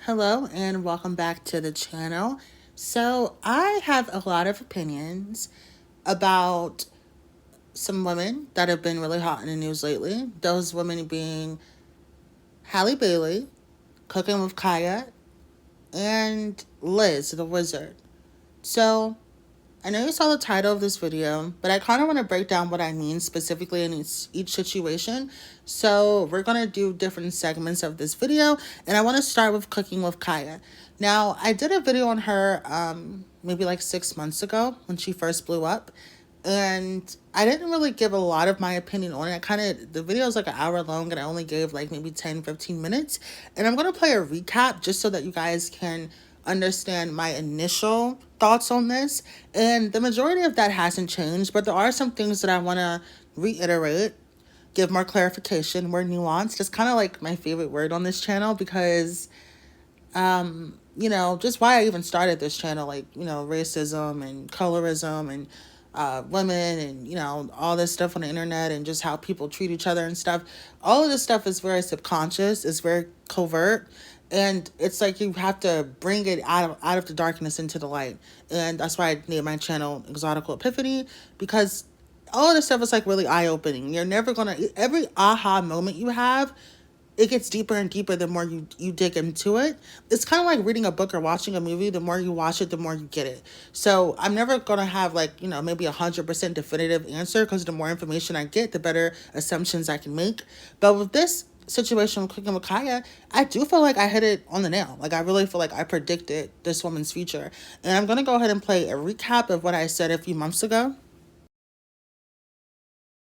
Hello and welcome back to the channel. So, I have a lot of opinions about some women that have been really hot in the news lately. Those women being Halle Bailey, Cooking with Kaya, and Liz the Wizard. So, I know you saw the title of this video, but I kind of want to break down what I mean specifically in each situation. So, we're going to do different segments of this video, and I want to start with Cooking with Kaya. Now, I did a video on her maybe like 6 months ago when she first blew up, and I didn't really give a lot of my opinion on it. The video is like an hour long, and I only gave like maybe 10-15 minutes. And I'm going to play a recap just so that you guys can understand my initial thoughts on this. And the majority of that hasn't changed, but there are some things that I want to reiterate, give more clarification, more nuanced. It's kind of like my favorite word on this channel because just why I even started this channel, like, racism and colorism and women and, all this stuff on the internet and just how people treat each other and stuff. All of this stuff is very subconscious, it's very covert. And it's like you have to bring it out of the darkness into the light. And that's why I named my channel Exotical Epiphany, because all of this stuff is like really eye-opening. You're never gonna, every aha moment you have, it gets deeper and deeper the more you dig into it. It's kind of like reading a book or watching a movie. The more you watch it, the more you get it. So I'm never going to have like, maybe 100% definitive answer, because the more information I get, the better assumptions I can make. But with this situation with Cooking with Kaya, I do feel like I hit it on the nail. Like, I really feel like I predicted this woman's future. And I'm going to go ahead and play a recap of what I said a few months ago.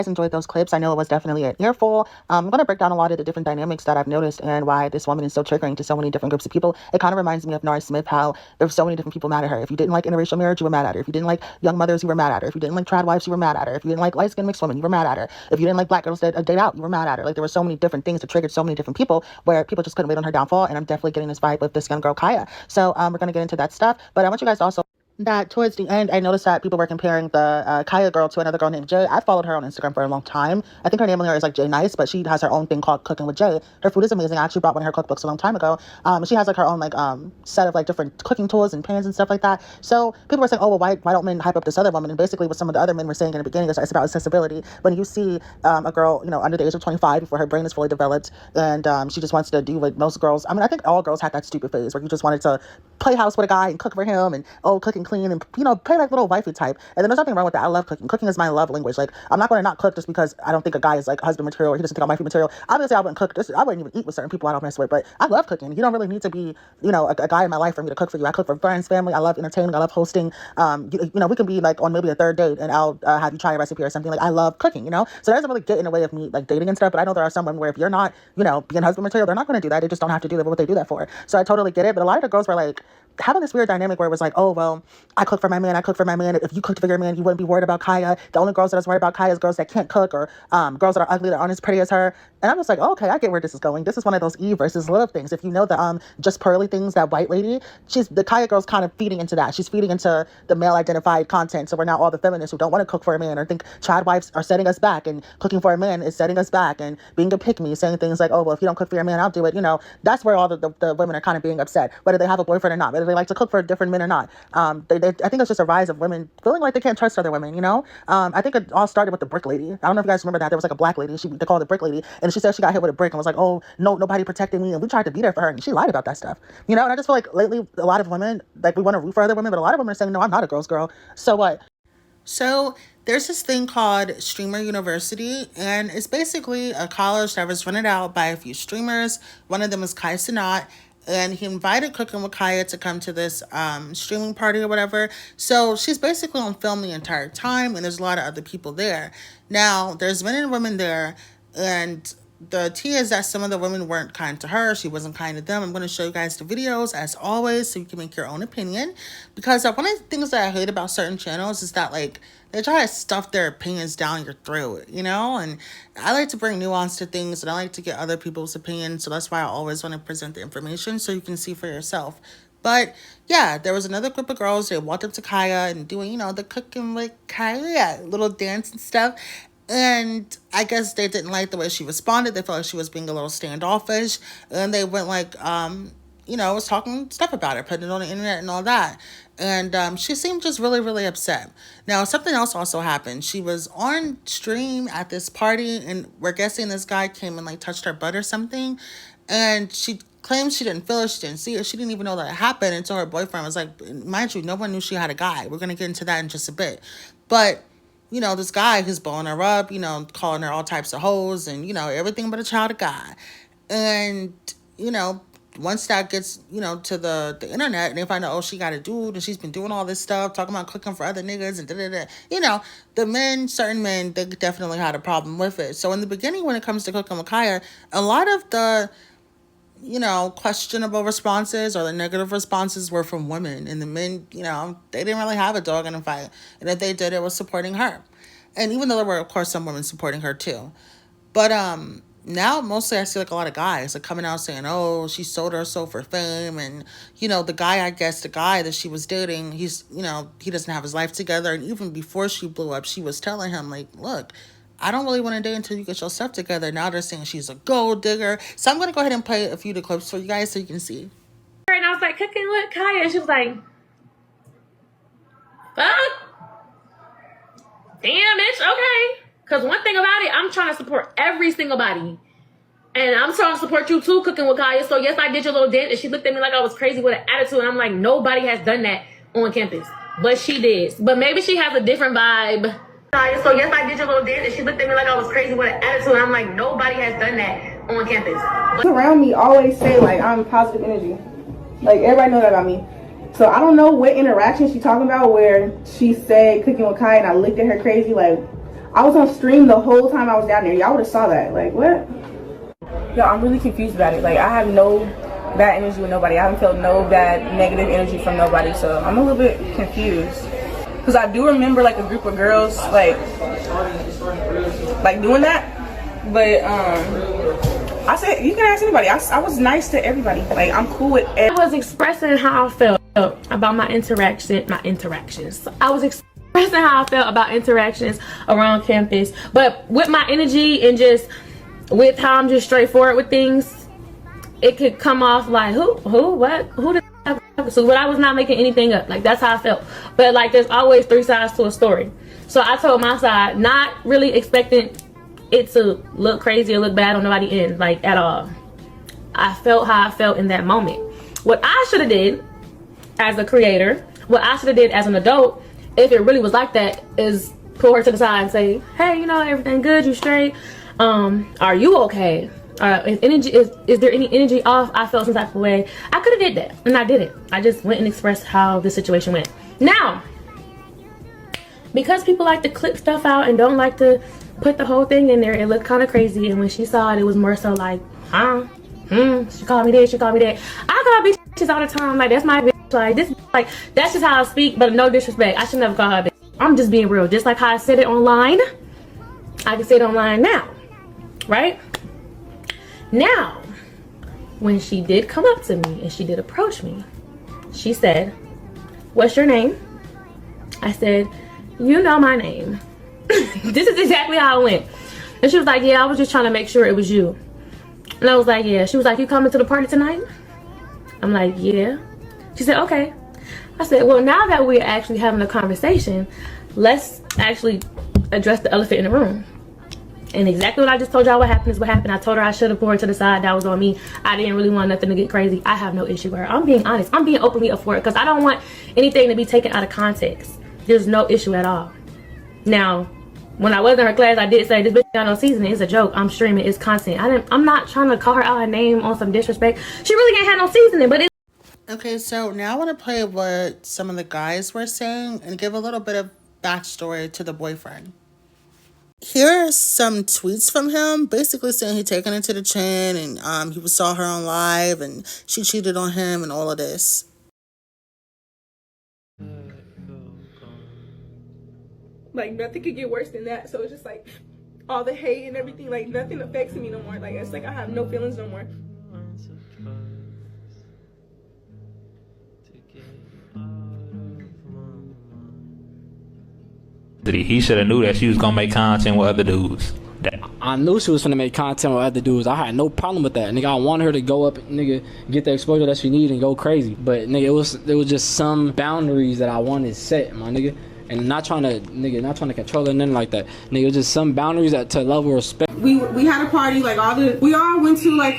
Enjoyed those clips. I know it was definitely an earful. I'm going to break down a lot of the different dynamics that I've noticed and why this woman is so triggering to so many different groups of people. It kind of reminds me of Nora Smith, how there's so many different people mad at her. If you didn't like interracial marriage, you were mad at her. If you didn't like young mothers, you were mad at her. If you didn't like trad wives, you were mad at her. If you didn't like light-skinned mixed women, you were mad at her. If you didn't like black girls that date out, you were mad at her. Like, there were so many different things that triggered so many different people, where people just couldn't wait on her downfall. And I'm definitely getting this vibe with this young girl Kaya. So we're going to get into that stuff. But I want you guys to also that towards the end, I noticed that people were comparing the Kaya girl to another girl named Jay. I followed her on Instagram for a long time. I think her name on there is like Jay Nice, but she has her own thing called Cooking with Jay. Her food is amazing. I actually brought one of her cookbooks a long time ago. She has like her own like set of like different cooking tools and pans and stuff like that. So people were saying, oh, well, why don't men hype up this other woman? And basically what some of the other men were saying in the beginning is it's about accessibility. When you see a girl, under the age of 25, before her brain is fully developed, and she just wants to do what most girls, I think all girls had that stupid phase where you just wanted to play house with a guy and cook for him and cook and clean and play like little wifey type. And then there's nothing wrong with that. I love cooking. Cooking is my love language. Like, I'm not going to not cook just because I don't think a guy is like husband material or he doesn't think I'm wifey material. Obviously, I wouldn't cook. I wouldn't even eat with certain people I don't mess with. But I love cooking. You don't really need to be a guy in my life for me to cook for you. I cook for friends, family. I love entertaining. I love hosting. We can be like on maybe a third date and I'll have you try a recipe or something. Like, I love cooking. So that doesn't really get in the way of me like dating and stuff. But I know there are some women where if you're not being husband material, they're not going to do that. They just don't have to do that. What they do that for. So I totally get it. But a lot of the girls were like having this weird dynamic where it was like, oh, well, I cook for my man. If you cooked for your man, you wouldn't be worried about Kaya. The only girls that is worried about Kaya is girls that can't cook, or girls that are ugly that aren't as pretty as her. And I'm just like, oh, okay, I get where this is going. This is one of those Eve versus love things. If you know the just pearly things, that white lady, the Kaya girl's kind of feeding into that. She's feeding into the male identified content. So we're now all the feminists who don't want to cook for a man or think child wives are setting us back and cooking for a man is setting us back, and being a pick me, saying things like, oh, well, if you don't cook for your man, I'll do it. That's where all the women are kind of being upset, whether they have a boyfriend or not, whether they like to cook for different men or not. I think it's just a rise of women feeling like they can't trust other women. I think it all started with the brick lady. I don't know if you guys remember that. There was like a black lady. They called her the brick lady, and she said she got hit with a brick and was like, oh no, nobody protected me, and we tried to beat her for her, and she lied about that stuff. And I just feel like lately a lot of women, like, we want to root for other women, but a lot of women are saying, no, I'm not a girl's girl. So what? So there's this thing called Streamer University, and it's basically a college that was rented out by a few streamers. One of them is Kai Cenat, and he invited Cooking with Kaya to come to this streaming party or whatever. So she's basically on film the entire time, and there's a lot of other people there. Now, there's men and women there, and the tea is that some of the women weren't kind to her. She wasn't kind to them. I'm going to show you guys the videos as always so you can make your own opinion. Because one of the things that I hate about certain channels is that, like, they try to stuff their opinions down your throat, And I like to bring nuance to things, and I like to get other people's opinions. So that's why I always want to present the information so you can see for yourself. But yeah, there was another group of girls. They walked up to Kaya and doing, the Cooking with Kaya little dance and stuff. And I guess they didn't like the way she responded. They felt like she was being a little standoffish. And they went like, was talking stuff about her, putting it on the internet and all that. And she seemed just really, really upset. Now, something else also happened. She was on stream at this party, and we're guessing this guy came and like touched her butt or something. And she claims she didn't feel it, she didn't see it, she didn't even know that it happened until her boyfriend was like, mind you, no one knew she had a guy. We're going to get into that in just a bit. But this guy who's blowing her up, calling her all types of hoes and, everything but a child of God. And, once that gets, to the internet and they find out, oh, she got a dude and she's been doing all this stuff, talking about clicking for other niggas and da-da-da. Certain men, they definitely had a problem with it. So in the beginning, when it comes to Cooking with Kaya, a lot of the, questionable responses or the negative responses were from women. And the men, they didn't really have a dog in the fight. And if they did, it was supporting her. And even though there were, of course, some women supporting her too. But now mostly I see like a lot of guys like coming out saying, oh, she sold her soul for fame. And, the guy that she was dating, he's, he doesn't have his life together. And even before she blew up, she was telling him like, look, I don't really want to date until you get your stuff together. Now they're saying she's a gold digger. So I'm going to go ahead and play a few of the clips for you guys so you can see. And I was like, Cooking with Kaya. And she was like, fuck. Damn, bitch, okay. Because one thing about it, I'm trying to support every single body. And I'm trying to support you too, Cooking with Kaya. So yes, I did your little dance. And she looked at me like I was crazy with an attitude. And I'm like, nobody has done that on campus. But she did. But maybe she has a different vibe. So yes, I did your little dance, and she looked at me like I was crazy with an attitude. And I'm like, nobody has done that on campus. But around me always say like I'm positive energy. Like everybody knows that about me. So I don't know what interaction she's talking about where she said Cooking with Kai and I looked at her crazy. Like I was on stream the whole time I was down there. Y'all would have saw that. Like what? Yo, I'm really confused about it. Like I have no bad energy with nobody. I haven't felt no bad negative energy from nobody. So I'm a little bit confused. Because I do remember like a group of girls like doing that. But I said you can ask anybody. I was nice to everybody. Like I'm cool with I was expressing how I felt about my interactions. I was expressing how I felt about interactions around campus. But with my energy and just with how I'm just straightforward with things, it could come off like who, what, who the. So, but I was not making anything up. Like that's how I felt. But like there's always three sides to a story. So I told my side, not really expecting it to look crazy or look bad on nobody end, like at all. I felt how I felt in that moment. What I should have did as a creator, what I should have did as an adult, if it really was like that, is pull her to the side and say, hey, everything good, you straight? Are you okay? Is there any energy off? I felt some type of way. I could have did that, and I didn't. I just went and expressed how the situation went. Now, because people like to clip stuff out and don't like to put the whole thing in there, it looked kind of crazy. And when she saw it, it was more so like, she called me this, she called me that. I call bitches all the time. Like that's my bitch. Like this, like that's just how I speak. But no disrespect, I should never call her bitch. I'm just being real. Just like how I said it online, I can say it online now, right? Now, when she did come up to me and she did approach me, she said, what's your name? I said, you know my name. This is exactly how it went. And she was like, yeah, I was just trying to make sure it was you. And I was like, yeah. She was like, you coming to the party tonight? I'm like, yeah. She said, okay. I said, well, now that we're actually having a conversation, let's actually address the elephant in the room. And exactly what I just told y'all what happened is what happened. I told her I should have pulled her to the side. That was on me. I didn't really want nothing to get crazy. I have no issue with her. I'm being honest. I'm being openly up for it because I don't want anything to be taken out of context. There's no issue at all. Now, when I was in her class, I did say this bitch got no seasoning. It's a joke. I'm streaming. It's content. I'm not trying to call her out her name on some disrespect. She really ain't had no seasoning, but it's okay. So now I want to play what some of the guys were saying and give a little bit of backstory to the boyfriend. Here are some tweets from him, basically saying he taken her to the chin and he saw her on live and she cheated on him and all of this. like nothing could get worse than that. So it's just like all the hate and everything, like nothing affects me no more. Like it's like I have no feelings no more. He should have knew that she was gonna make content with other dudes. I knew she was finna make content with other dudes. I had no problem with that. Nigga, I wanted her to go up, nigga, get the exposure that she needed and go crazy. But nigga, it was just some boundaries that I wanted set, my nigga. And not trying to control her, nothing like that. Nigga, it was just some boundaries that to level of respect. We had a party, like we all went to like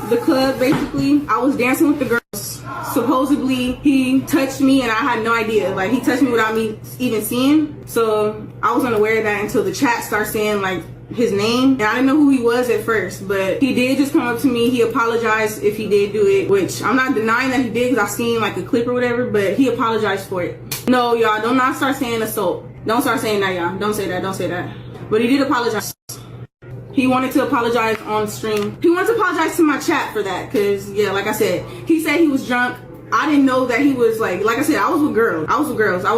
the club basically. I was dancing with the girls. Supposedly he touched me and I had no idea. Like he touched me without me even seeing. So I was unaware of that until the chat started saying like his name, and I didn't know who he was at first, but he did just come up to me. He apologized if he did do it, which I'm not denying that he did because I've seen like a clip or whatever, but he apologized for it. No, y'all, do not start saying assault. Don't start saying that, y'all. Don't say that. But he did apologize. He wanted to apologize on stream. He wanted to apologize to my chat for that because, yeah, like I said, he said he was drunk. I didn't know that he was like I said, I was with girls. I was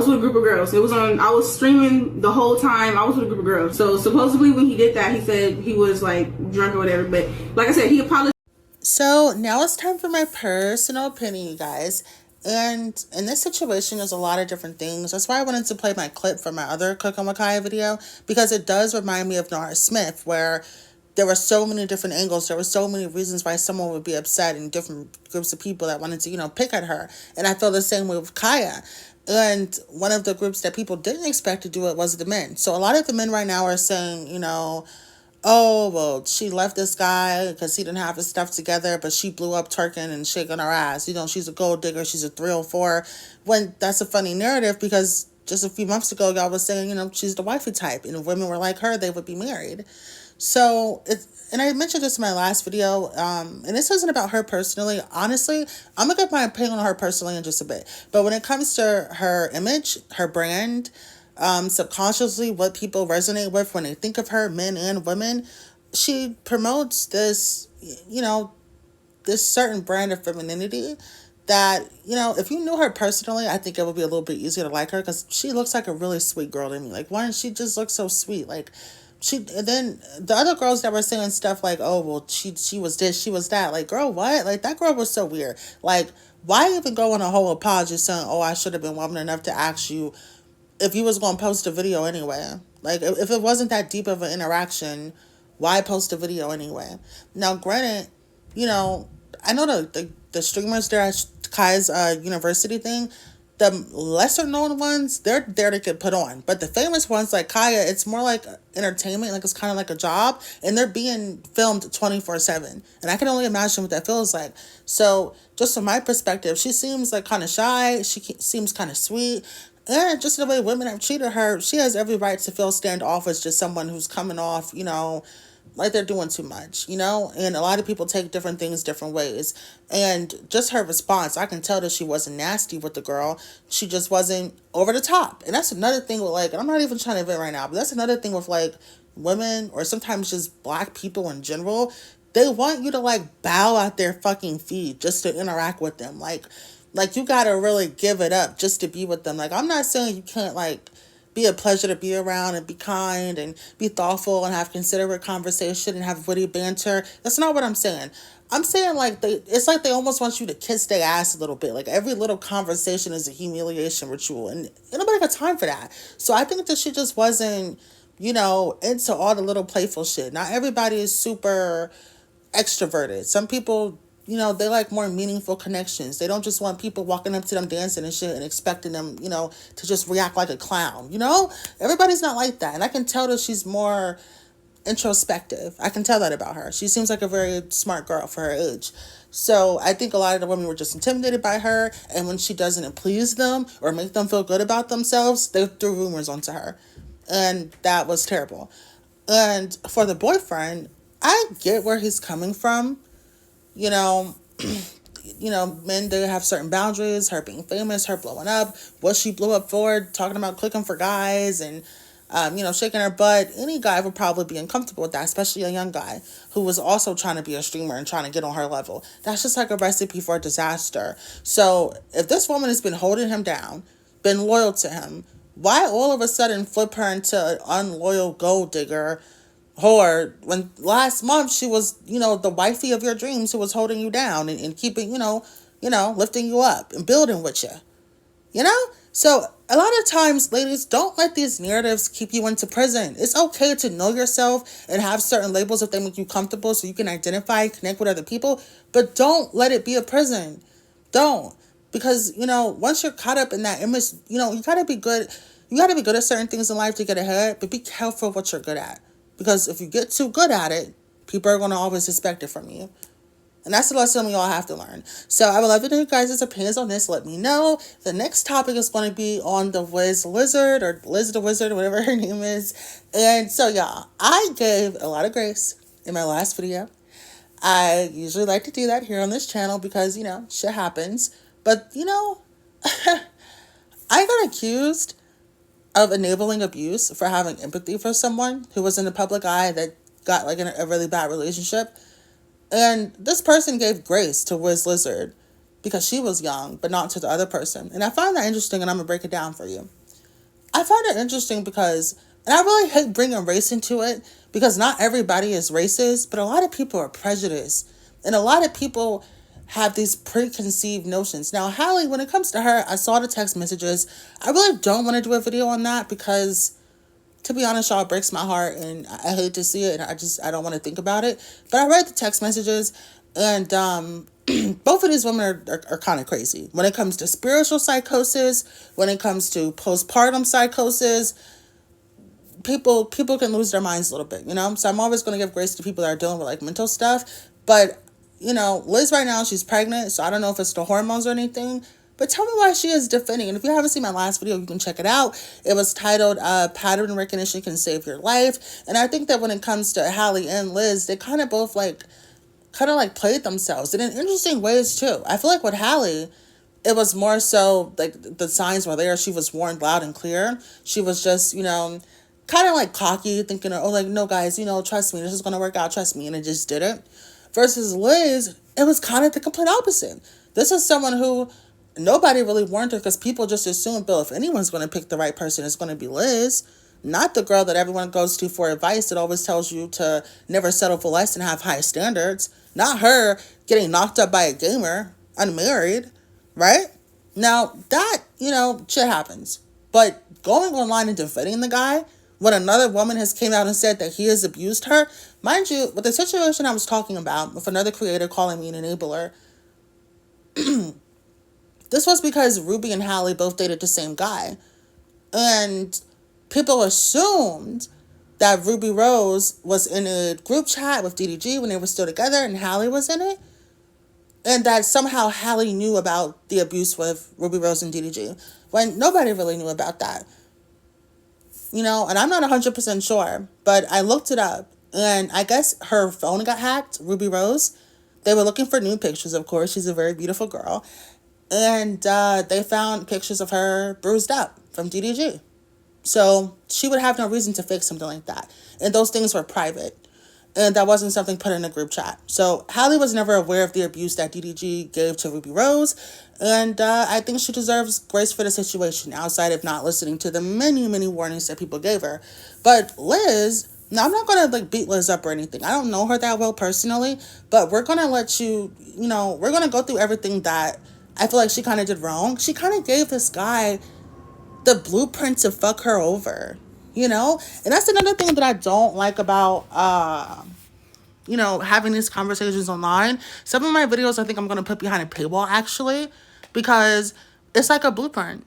with a group of girls. I was streaming the whole time. I was with a group of girls. So supposedly when he did that, he said he was like drunk or whatever. But like I said, he apologized. So now it's time for my personal opinion, you guys. And in this situation, there's a lot of different things. That's why I wanted to play my clip from my other Cooking with Kaya video, because it does remind me of Norris Smith, where there were so many different angles. There were so many reasons why someone would be upset in different groups of people that wanted to, pick at her. And I feel the same way with Kaya. And one of the groups that people didn't expect to do it was the men. So a lot of the men right now are saying, oh, well, she left this guy because he didn't have his stuff together, but she blew up twerking and shaking her ass. She's a gold digger. She's a 304. When that's a funny narrative, because just a few months ago, y'all was saying, she's the wifey type. And if women were like her, they would be married. So, and I mentioned this in my last video, and this isn't about her personally. Honestly, I'm going to get my opinion on her personally in just a bit. But when it comes to her image, her brand, subconsciously what people resonate with when they think of her, men and women, she promotes this, this certain brand of femininity that, if you knew her personally, I think it would be a little bit easier to like her, because she looks like a really sweet girl to me. Like, one, she just looks so sweet. Like, and then the other girls that were saying stuff like, oh, well, she was this, she was that. Like, girl, what? Like, that girl was so weird. Like, why even go on a whole apology saying, oh, I should have been woman enough to ask you if you was going to post a video anyway? Like, if it wasn't that deep of an interaction, why post a video anyway? Now, granted, I know the streamers there at Kai's university thing, the lesser known ones, they're there to get put on. But the famous ones like Kaya, it's more like entertainment, like it's kind of like a job, and they're being filmed 24/7. And I can only imagine what that feels like. So just from my perspective, she seems like kind of shy. She seems kind of sweet. And just the way women have treated her, she has every right to feel standoffish, just someone who's coming off, like they're doing too much, and a lot of people take different things different ways. And just her response, I can tell that she wasn't nasty with the girl. She just wasn't over the top. And that's another thing with, like, and I'm not even trying to vent right now, but that's another thing with, like, women, or sometimes just black people in general. They want you to, like, bow at their fucking feet just to interact with them. Like you gotta really give it up just to be with them. Like, I'm not saying you can't, like, be a pleasure to be around and be kind and be thoughtful and have considerate conversation and have witty banter. That's not what I'm saying. I'm saying, like, it's like they almost want you to kiss their ass a little bit. Like, every little conversation is a humiliation ritual, and nobody got time for that. So I think that she just wasn't, into all the little playful shit. Not everybody is super extroverted. Some people, they like more meaningful connections. They don't just want people walking up to them dancing and shit and expecting them, to just react like a clown, Everybody's not like that. And I can tell that she's more introspective. I can tell that about her. She seems like a very smart girl for her age. So I think a lot of the women were just intimidated by her. And when she doesn't please them or make them feel good about themselves, they threw rumors onto her. And that was terrible. And for the boyfriend, I get where he's coming from. Men, they have certain boundaries. Her being famous, her blowing up, what she blew up for, talking about clicking for guys and, shaking her butt. Any guy would probably be uncomfortable with that, especially a young guy who was also trying to be a streamer and trying to get on her level. That's just like a recipe for a disaster. So if this woman has been holding him down, been loyal to him, why all of a sudden flip her into an unloyal gold digger whore when last month she was, the wifey of your dreams who was holding you down and keeping, lifting you up and building with you. you know? So a lot of times, ladies, don't let these narratives keep you into prison. It's okay to know yourself and have certain labels if they make you comfortable so you can identify, connect with other people, but don't let it be a prison. Don't. Because, once you're caught up in that image, you gotta be good. You gotta be good at certain things in life to get ahead, but be careful of what you're good at. Because if you get too good at it, people are gonna always expect it from you. And that's the lesson we all have to learn. So I would love to know you guys' opinions on this. Let me know. The next topic is going to be on the Wiz Lizard or Liz the Wizard, whatever her name is. And so, y'all, I gave a lot of grace in my last video. I usually like to do that here on this channel because, shit happens. But, I got accused of enabling abuse for having empathy for someone who was in the public eye that got like in a really bad relationship. And this person gave grace to Wiz Lizard because she was young, but not to the other person. And I find that interesting, and I'm going to break it down for you. I find it interesting because, and I really hate bringing race into it, because not everybody is racist, but a lot of people are prejudiced. And a lot of people have these preconceived notions. Now, Hallie, when it comes to her, I saw the text messages. I really don't want to do a video on that because, to be honest, y'all, it breaks my heart and I hate to see it and I don't want to think about it. But I read the text messages and both of these women are kind of crazy. When it comes to spiritual psychosis, when it comes to postpartum psychosis, people can lose their minds a little bit, So I'm always going to give grace to people that are dealing with like mental stuff. But, Liz right now, she's pregnant, so I don't know if it's the hormones or anything. But tell me why she is defending. And if you haven't seen my last video, you can check it out. It was titled Pattern Recognition Can Save Your Life. And I think that when it comes to Hallie and Liz, they kind of both played themselves. And in interesting ways, too. I feel like with Hallie, it was more so like the signs were there. She was warned loud and clear. She was just, kind of like cocky, thinking, oh, like, no, guys, trust me. This is going to work out. Trust me. And it just didn't. Versus Liz, it was kind of the complete opposite. This is someone who nobody really warned her because people just assumed, Bill, if anyone's going to pick the right person, it's going to be Liz, not the girl that everyone goes to for advice that always tells you to never settle for less and have high standards. Not her getting knocked up by a gamer, unmarried, right? Now, that, shit happens. But going online and defending the guy when another woman has came out and said that he has abused her, mind you, with the situation I was talking about with another creator calling me an enabler, this was because Ruby and Hallie both dated the same guy. And people assumed that Ruby Rose was in a group chat with DDG when they were still together and Hallie was in it. And that somehow Hallie knew about the abuse with Ruby Rose and DDG. When nobody really knew about that. And I'm not 100% sure. But I looked it up. And I guess her phone got hacked, Ruby Rose. They were looking for new pictures, of course. She's a very beautiful girl. And they found pictures of her bruised up from DDG. So she would have no reason to fake something like that. And those things were private. And that wasn't something put in a group chat. So Hallie was never aware of the abuse that DDG gave to Ruby Rose. And I think she deserves grace for the situation outside of not listening to the many, many warnings that people gave her. But Liz, now I'm not going to beat Liz up or anything. I don't know her that well personally. But we're going to let you, we're going to go through everything that I feel like she kind of did wrong. She kind of gave this guy the blueprint to fuck her over, And that's another thing that I don't like about, having these conversations online. Some of my videos I think I'm going to put behind a paywall, actually, because it's like a blueprint.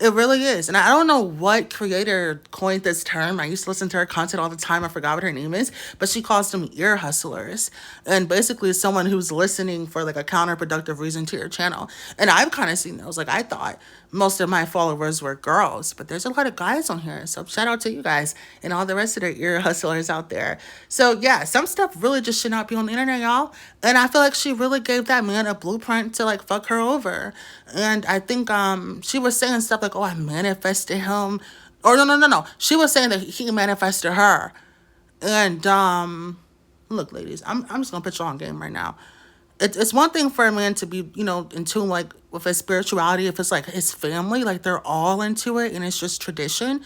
It really is. And I don't know what creator coined this term. I used to listen to her content all the time. I forgot what her name is. But she calls them ear hustlers. And basically it's someone who's listening for like a counterproductive reason to your channel. And I've kind of seen those. Like I thought most of my followers were girls. But there's a lot of guys on here. So shout out to you guys and all the rest of the ear hustlers out there. So yeah, some stuff really just should not be on the internet, y'all. And I feel like she really gave that man a blueprint to like fuck her over. And I think she was saying stuff like, oh, I manifested him. Or no. She was saying that he manifested her. And look, ladies, I'm just gonna put you on game right now. It's one thing for a man to be, in tune like with his spirituality, if it's like his family, like they're all into it and it's just tradition.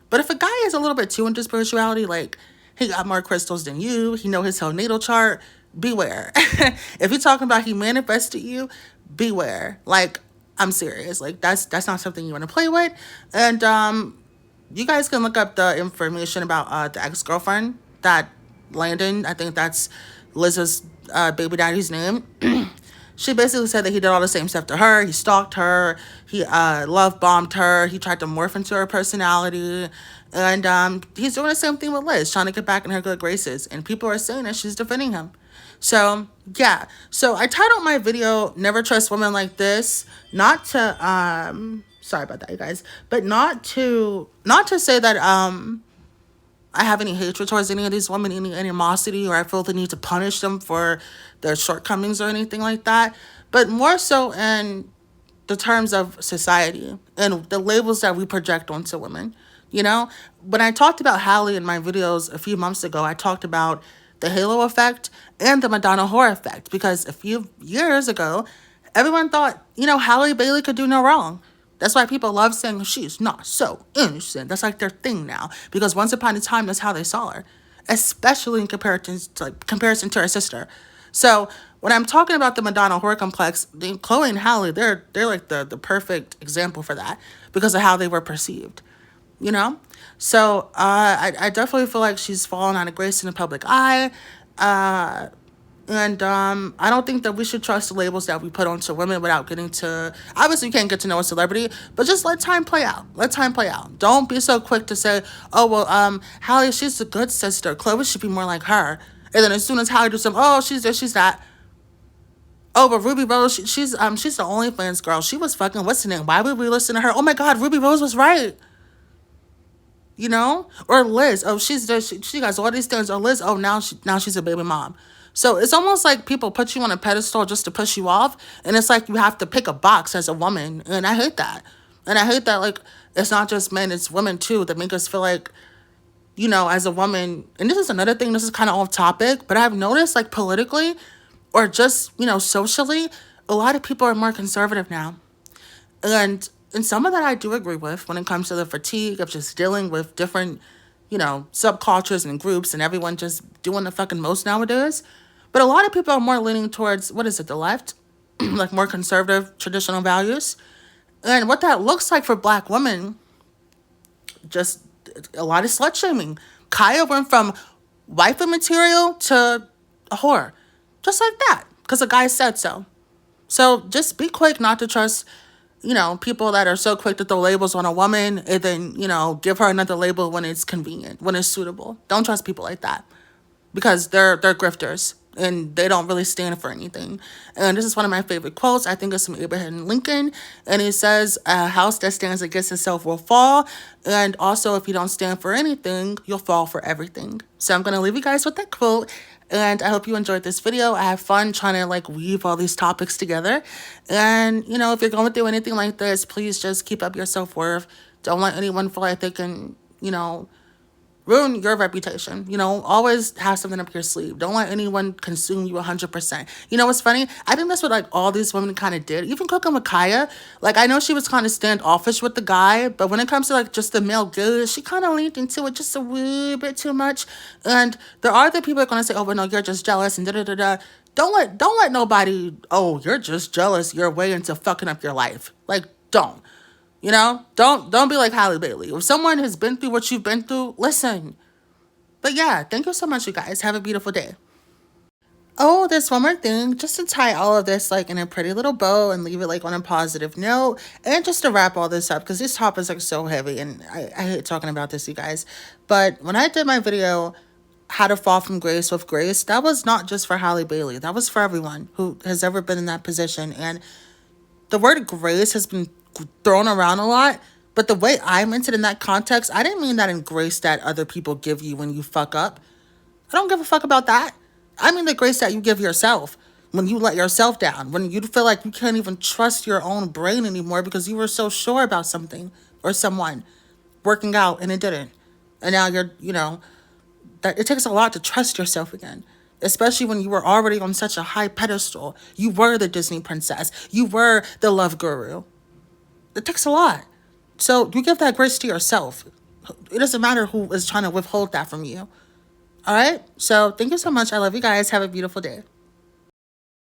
But if a guy is a little bit too into spirituality, like he got more crystals than you, he know his whole natal chart, beware. If you're talking about he manifested you, beware. Like, I'm serious. Like that's not something you want to play with. And you guys can look up the information about the ex-girlfriend that Landon, I think that's Liz's baby daddy's name. She basically said that he did all the same stuff to her. He stalked her. He love bombed her. He tried to morph into her personality. And he's doing the same thing with Liz, trying to get back in her good graces. And people are saying that she's defending him. So, yeah. So, I titled my video, Never Trust Women Like This. Not to, sorry about that, you guys. But not to say that, I have any hatred towards any of these women, any animosity, or I feel the need to punish them for their shortcomings or anything like that. But more so in the terms of society and the labels that we project onto women. You know, when I talked about Halle in my videos a few months ago, I talked about the halo effect and the Madonna whore effect, because a few years ago, everyone thought, you know, Halle Bailey could do no wrong. That's why people love saying she's not so innocent. That's like their thing now, because once upon a time, that's how they saw her, especially in comparison to her sister. So when I'm talking about the Madonna whore complex, Chloe and Halle, they're like the perfect example for that because of how they were perceived, you know? So I definitely feel like she's fallen out of grace in the public eye. And I don't think that we should trust the labels that we put onto women without getting to... Obviously, you can't get to know a celebrity, but just let time play out. Let time play out. Don't be so quick to say, oh, well, Halle, she's a good sister. Chloe should be more like her. And then as soon as Halle does something, oh, she's this, she's that. Oh, but Ruby Rose, she's the OnlyFans girl. She was fucking, what's her name? Why would we listen to her? Oh, my God, Ruby Rose was right. You know? Or Liz. Oh, she got all these things. Oh, Liz, oh, now she's a baby mom. So it's almost like people put you on a pedestal just to push you off. And it's like you have to pick a box as a woman. And I hate that. And I hate that, like, it's not just men, it's women, too, that make us feel like, you know, as a woman. And this is another thing, this is kind of off topic, but I've noticed, like, politically or just, you know, socially, a lot of people are more conservative now. And some of that I do agree with when it comes to the fatigue of just dealing with different, you know, subcultures and groups and everyone just doing the fucking most nowadays. But a lot of people are more leaning towards, what is it, the left? Like more conservative, traditional values. And what that looks like for Black women, just a lot of slut shaming. Kaya went from waifu material to a whore. Just like that. Because a guy said so. So just be quick not to trust, you know, people that are so quick to throw labels on a woman and then, you know, give her another label when it's convenient, when it's suitable. Don't trust people like that. Because they're grifters and they don't really stand for anything. And this is one of my favorite quotes. I think it's from Abraham Lincoln. And he says, a house that stands against itself will fall. And also, if you don't stand for anything, you'll fall for everything. So I'm going to leave you guys with that quote. And I hope you enjoyed this video. I have fun trying to, like, weave all these topics together. And, you know, if you're going through anything like this, please just keep up your self-worth. Don't let anyone feel like they can, you know, ruin your reputation. You know, always have something up your sleeve. Don't let anyone consume you 100%. You know what's funny? I think that's what, like, all these women kind of did. Even Cooking with Kaya. Like, I know she was kind of standoffish with the guy, but when it comes to, like, just the male gaze, she kind of leaned into it just a wee bit too much. And there are the people that are going to say, oh, but no, you're just jealous and da-da-da-da. Don't let nobody, oh, you're just jealous, you're way into fucking up your life. Like, don't. You know, don't be like Halle Bailey. If someone has been through what you've been through, listen. But yeah, thank you so much, you guys. Have a beautiful day. Oh, there's one more thing. Just to tie all of this like in a pretty little bow and leave it like on a positive note. And just to wrap all this up, because these topics are so heavy and I hate talking about this, you guys. But when I did my video, How to Fall from Grace with Grace, that was not just for Halle Bailey. That was for everyone who has ever been in that position. And the word grace has been thrown around a lot, but the way I meant it in that context, I didn't mean that in grace that other people give you when you fuck up. I don't give a fuck about that. I mean the grace that you give yourself when you let yourself down, when you feel like you can't even trust your own brain anymore because you were so sure about something or someone working out and it didn't. And now you're, you know, that it takes a lot to trust yourself again. Especially when you were already on such a high pedestal. You were the Disney princess. You were the love guru. It takes a lot. So you give that grace to yourself. It doesn't matter who is trying to withhold that from you. All right? So thank you so much. I love you guys. Have a beautiful day.